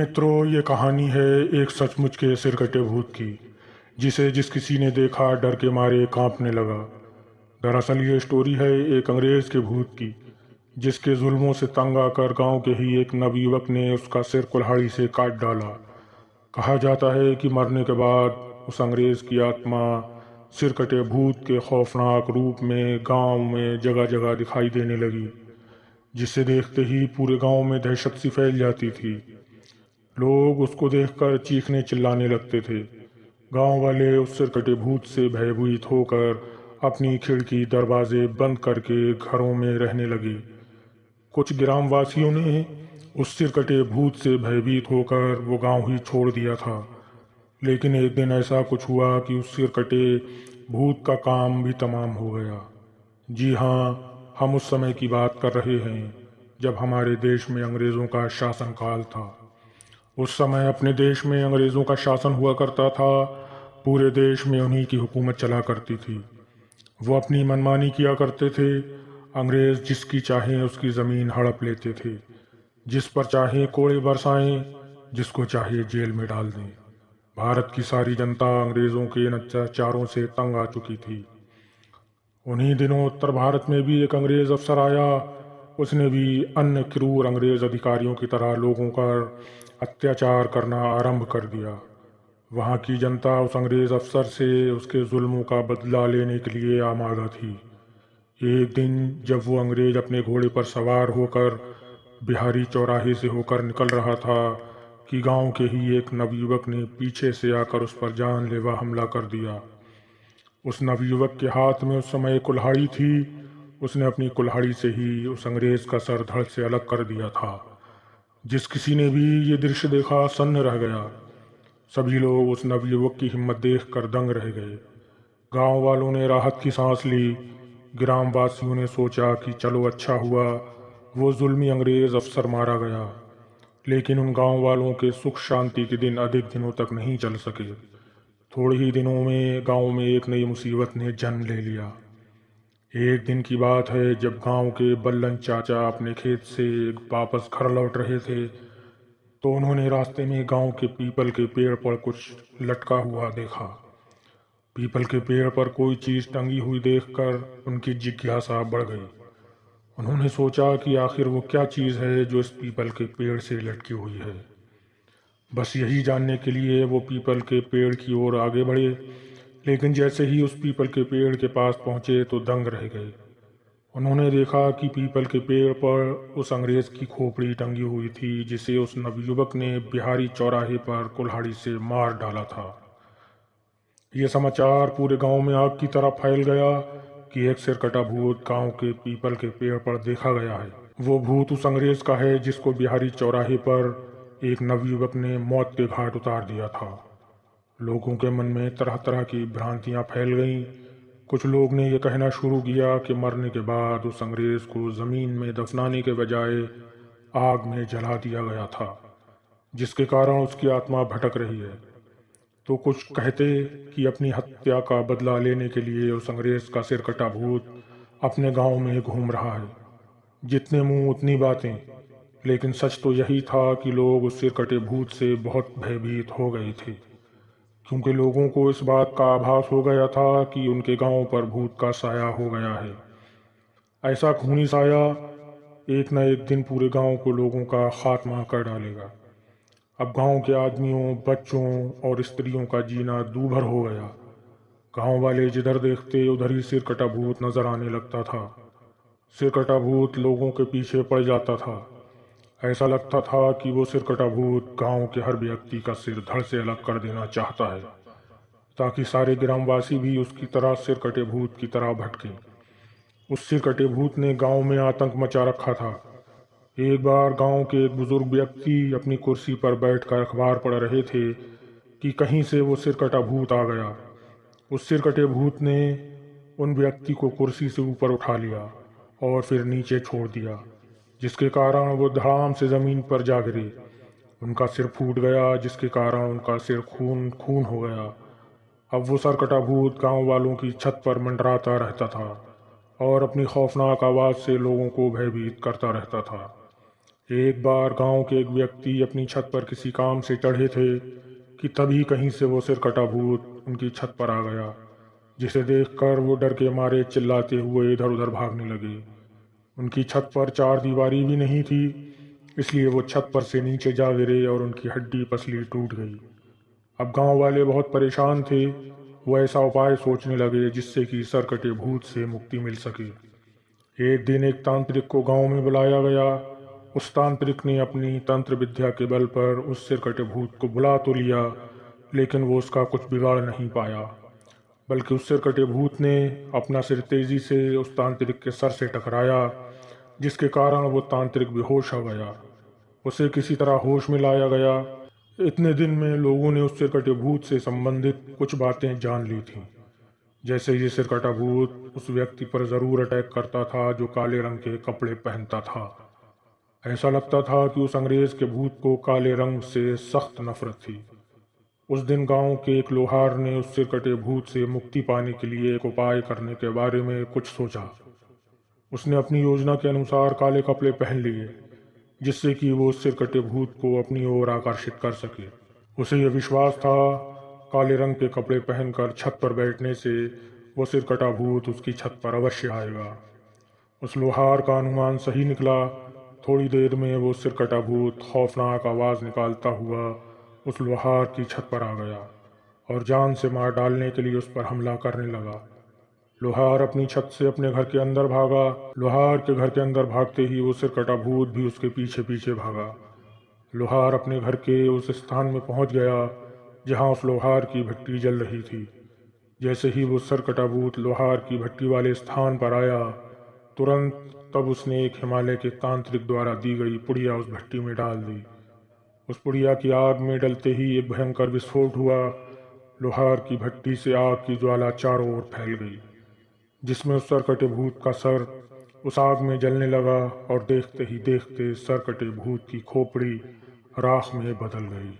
मित्रों, ये कहानी है एक सचमुच के सिरकटे भूत की, जिसे जिस किसी ने देखा डर के मारे कांपने लगा। दरअसल ये स्टोरी है एक अंग्रेज के भूत की, जिसके जुल्मों से तंग आकर गांव के ही एक नवयुवक ने उसका सिर कुल्हाड़ी से काट डाला। कहा जाता है कि मरने के बाद उस अंग्रेज की आत्मा सिरकटे भूत के खौफनाक रूप में गांव में जगह जगह दिखाई देने लगी, जिसे देखते ही पूरे गांव में दहशत सी फैल जाती थी। लोग उसको देखकर चीखने चिल्लाने लगते थे। गांव वाले उस सिरकटे भूत से भयभीत होकर अपनी खिड़की दरवाजे बंद करके घरों में रहने लगे। कुछ ग्रामवासियों ने उस सिरकटे भूत से भयभीत होकर वो गांव ही छोड़ दिया था। लेकिन एक दिन ऐसा कुछ हुआ कि उस सिरकटे भूत का काम भी तमाम हो गया। जी हाँ, हम उस समय की बात कर रहे हैं जब हमारे देश में अंग्रेज़ों का शासनकाल था। उस समय अपने देश में अंग्रेज़ों का शासन हुआ करता था। पूरे देश में उन्हीं की हुकूमत चला करती थी। वो अपनी मनमानी किया करते थे। अंग्रेज़ जिसकी चाहें उसकी ज़मीन हड़प लेते थे, जिस पर चाहे कोड़े बरसाएं, जिसको चाहे जेल में डाल दें। भारत की सारी जनता अंग्रेज़ों के इन अत्याचारों से तंग आ चुकी थी। उन्हीं दिनों उत्तर भारत में भी एक अंग्रेज़ अफसर आया। उसने भी अन्य क्रूर अंग्रेज़ अधिकारियों की तरह लोगों पर अत्याचार करना आरंभ कर दिया। वहाँ की जनता उस अंग्रेज़ अफसर से उसके जुल्मों का बदला लेने के लिए आमादा थी। एक दिन जब वो अंग्रेज़ अपने घोड़े पर सवार होकर बिहारी चौराहे से होकर निकल रहा था कि गांव के ही एक नवयुवक ने पीछे से आकर उस पर जानलेवा हमला कर दिया। उस नवयुवक के हाथ में उस समय कुल्हाड़ी थी। उसने अपनी कुल्हाड़ी से ही उस अंग्रेज़ का सर धड़ से अलग कर दिया था। जिस किसी ने भी ये दृश्य देखा सन्न रह गया। सभी लोग उस नवयुवक की हिम्मत देखकर दंग रह गए। गांव वालों ने राहत की सांस ली। ग्रामवासियों ने सोचा कि चलो अच्छा हुआ वो जुल्मी अंग्रेज अफसर मारा गया। लेकिन उन गांव वालों के सुख शांति के दिन अधिक दिनों तक नहीं चल सके। थोड़े ही दिनों में गांव में एक नई मुसीबत ने जन्म ले लिया। एक दिन की बात है जब गांव के बल्लन चाचा अपने खेत से वापस घर लौट रहे थे, तो उन्होंने रास्ते में गांव के पीपल के पेड़ पर कुछ लटका हुआ देखा। पीपल के पेड़ पर कोई चीज टंगी हुई देखकर उनकी जिज्ञासा बढ़ गई। उन्होंने सोचा कि आखिर वो क्या चीज है जो इस पीपल के पेड़ से लटकी हुई है। बस यही जानने के लिए वो पीपल के पेड़ की ओर आगे बढ़े। लेकिन जैसे ही उस पीपल के पेड़ के पास पहुंचे तो दंग रह गए। उन्होंने देखा कि पीपल के पेड़ पर उस अंग्रेज की खोपड़ी टंगी हुई थी, जिसे उस नवयुवक ने बिहारी चौराहे पर कुल्हाड़ी से मार डाला था। ये समाचार पूरे गांव में आग की तरह फैल गया कि एक सिरकटा भूत गांव के पीपल के पेड़ पर देखा गया है। वो भूत उस अंग्रेज का है जिसको बिहारी चौराहे पर एक नवयुवक ने मौत के घाट उतार दिया था। लोगों के मन में तरह तरह की भ्रांतियां फैल गईं। कुछ लोग ने यह कहना शुरू किया कि मरने के बाद उस अंग्रेज को जमीन में दफनाने के बजाय आग में जला दिया गया था, जिसके कारण उसकी आत्मा भटक रही है। तो कुछ कहते कि अपनी हत्या का बदला लेने के लिए उस अंग्रेज का सिरकटा भूत अपने गांव में घूम रहा है। जितने मुंह उतनी बातें। लेकिन सच तो यही था कि लोग उस सिरकटे भूत से बहुत भयभीत हो गए थे, क्योंकि लोगों को इस बात का आभास हो गया था कि उनके गांव पर भूत का साया हो गया है। ऐसा खूनी साया एक न एक दिन पूरे गांव को लोगों का खात्मा कर डालेगा। अब गांव के आदमियों, बच्चों और स्त्रियों का जीना दूभर हो गया। गांव वाले जिधर देखते उधर ही सिरकटा भूत नजर आने लगता था। सिरकटा भूत लोगों के पीछे पड़ जाता था। ऐसा लगता था कि वो सिरकटा भूत गांव के हर व्यक्ति का सिर धड़ से अलग कर देना चाहता है, ताकि सारे ग्रामवासी भी उसकी तरह सिरकटे भूत की तरह भटके। उस सिरकटे भूत ने गांव में आतंक मचा रखा था। एक बार गांव के एक बुजुर्ग व्यक्ति अपनी कुर्सी पर बैठकर अखबार पढ़ रहे थे कि कहीं से वो सिरकटा भूत आ गया। उस सिरकटे भूत ने उन व्यक्ति को कुर्सी से ऊपर उठा लिया और फिर नीचे छोड़ दिया, जिसके कारण वो धड़ाम से जमीन पर जा गिरे। उनका सिर फूट गया, जिसके कारण उनका सिर खून खून हो गया। अब वो सिरकटा भूत गांव वालों की छत पर मंडराता रहता था और अपनी खौफनाक आवाज़ से लोगों को भयभीत करता रहता था। एक बार गांव के एक व्यक्ति अपनी छत पर किसी काम से चढ़े थे कि तभी कहीं से वो सिरकटा भूत उनकी छत पर आ गया, जिसे देखकर वो डर के मारे चिल्लाते हुए इधर उधर भागने लगे। उनकी छत पर चार दीवारी भी नहीं थी, इसलिए वो छत पर से नीचे जा गिरे और उनकी हड्डी पसली टूट गई। अब गांव वाले बहुत परेशान थे। वो ऐसा उपाय सोचने लगे जिससे कि सरकटे भूत से मुक्ति मिल सके। एक दिन एक तांत्रिक को गांव में बुलाया गया। उस तांत्रिक ने अपनी तंत्र विद्या के बल पर उस सिरकटे भूत को बुला तो लिया, लेकिन वो उसका कुछ बिगाड़ नहीं पाया। बल्कि उस सिरकटे भूत ने अपना सिर तेजी से उस तांत्रिक के सर से टकराया, जिसके कारण वो तांत्रिक बेहोश हो गया। उसे किसी तरह होश में लाया गया। इतने दिन में लोगों ने उस सिरकटे भूत से संबंधित कुछ बातें जान ली थीं। जैसे ये सिरकटा भूत उस व्यक्ति पर जरूर अटैक करता था जो काले रंग के कपड़े पहनता था। ऐसा लगता था कि उस अंग्रेज के भूत को काले रंग से सख्त नफरत थी। उस दिन गांव के एक लोहार ने उस सिरकटे भूत से मुक्ति पाने के लिए एक उपाय करने के बारे में कुछ सोचा। उसने अपनी योजना के अनुसार काले कपड़े पहन लिए, जिससे कि वो उस सिरकटे भूत को अपनी ओर आकर्षित कर सके। उसे यह विश्वास था काले रंग के कपड़े पहनकर छत पर बैठने से वो सिरकटा भूत उसकी छत पर अवश्य आएगा। उस लोहार का अनुमान सही निकला। थोड़ी देर में वो सिरकटा भूत खौफनाक आवाज़ निकालता हुआ उस लोहार की छत पर आ गया और जान से मार डालने के लिए उस पर हमला करने लगा। लोहार अपनी छत से अपने घर के अंदर भागा। लोहार के घर के अंदर भागते ही वो सिरकटा भूत भी उसके पीछे पीछे भागा। लोहार अपने घर के उस स्थान में पहुंच गया जहां उस लोहार की भट्टी जल रही थी। जैसे ही वो सिरकटा भूत लोहार की भट्टी वाले स्थान पर आया, तुरंत तब उसने एक हिमालय के तांत्रिक द्वारा दी गई पुड़िया उस भट्टी में डाल दी। उस पुड़िया की आग में डलते ही एक भयंकर विस्फोट हुआ। लोहार की भट्टी से आग की ज्वाला चारों ओर फैल गई, जिसमें उस सरकटे भूत का सर उस आग में जलने लगा और देखते ही देखते सरकटे भूत की खोपड़ी राख में बदल गई।